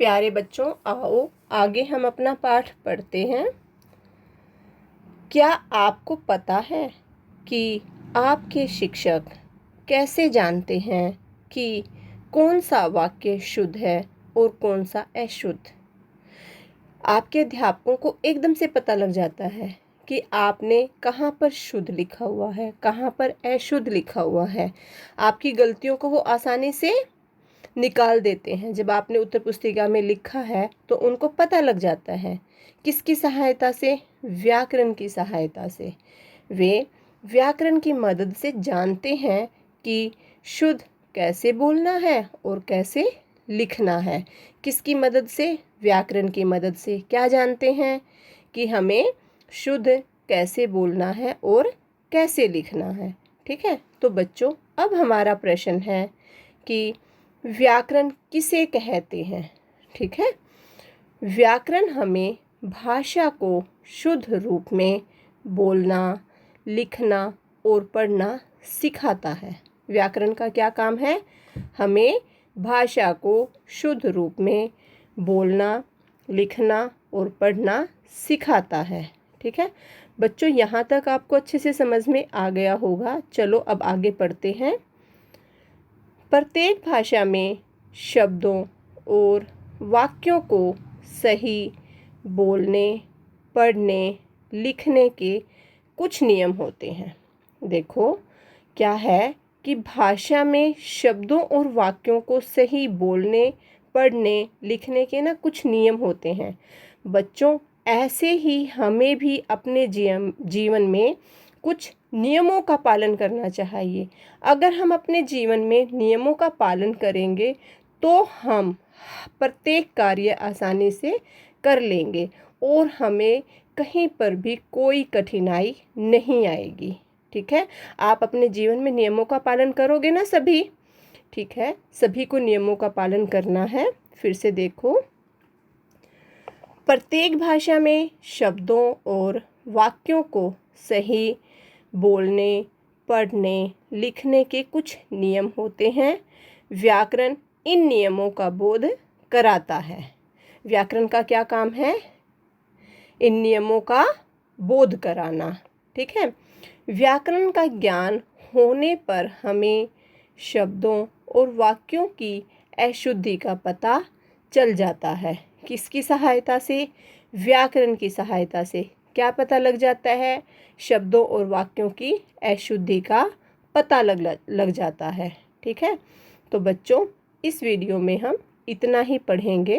प्यारे बच्चों, आओ आगे हम अपना पाठ पढ़ते हैं। क्या आपको पता है कि आपके शिक्षक कैसे जानते हैं कि कौन सा वाक्य शुद्ध है और कौन सा अशुद्ध? आपके अध्यापकों को एकदम से पता लग जाता है कि आपने कहाँ पर शुद्ध लिखा हुआ है, कहाँ पर अशुद्ध लिखा हुआ है। आपकी गलतियों को वो आसानी से निकाल देते हैं। जब आपने उत्तर पुस्तिका में लिखा है तो उनको पता लग जाता है। किसकी सहायता से? व्याकरण की सहायता से। वे व्याकरण की मदद से जानते हैं कि शुद्ध कैसे बोलना है और कैसे लिखना है। किसकी मदद से? व्याकरण की मदद से। क्या जानते हैं? कि हमें शुद्ध कैसे बोलना है और कैसे लिखना है। ठीक है, तो बच्चों अब हमारा प्रश्न है कि व्याकरण किसे कहते हैं? ठीक है, व्याकरण हमें भाषा को शुद्ध रूप में बोलना, लिखना और पढ़ना सिखाता है। व्याकरण का क्या काम है? हमें भाषा को शुद्ध रूप में बोलना, लिखना और पढ़ना सिखाता है। ठीक है बच्चों, यहाँ तक आपको अच्छे से समझ में आ गया होगा। चलो अब आगे पढ़ते हैं। प्रत्येक भाषा में शब्दों और वाक्यों को सही बोलने, पढ़ने, लिखने के कुछ नियम होते हैं। देखो क्या है कि भाषा में शब्दों और वाक्यों को सही बोलने, पढ़ने, लिखने के ना कुछ नियम होते हैं। बच्चों ऐसे ही हमें भी अपने जीवन में कुछ नियमों का पालन करना चाहिए। अगर हम अपने जीवन में नियमों का पालन करेंगे तो हम प्रत्येक कार्य आसानी से कर लेंगे और हमें कहीं पर भी कोई कठिनाई नहीं आएगी। ठीक है, आप अपने जीवन में नियमों का पालन करोगे ना सभी? ठीक है, सभी को नियमों का पालन करना है। फिर से देखो, प्रत्येक भाषा में शब्दों और वाक्यों को सही बोलने, पढ़ने, लिखने के कुछ नियम होते हैं। व्याकरण इन नियमों का बोध कराता है। व्याकरण का क्या काम है? इन नियमों का बोध कराना। ठीक है, व्याकरण का ज्ञान होने पर हमें शब्दों और वाक्यों की अशुद्धि का पता चल जाता है। किसकी सहायता से? व्याकरण की सहायता से। क्या पता लग जाता है? शब्दों और वाक्यों की अशुद्धि का पता लग जाता है। ठीक है, तो बच्चों इस वीडियो में हम इतना ही पढ़ेंगे।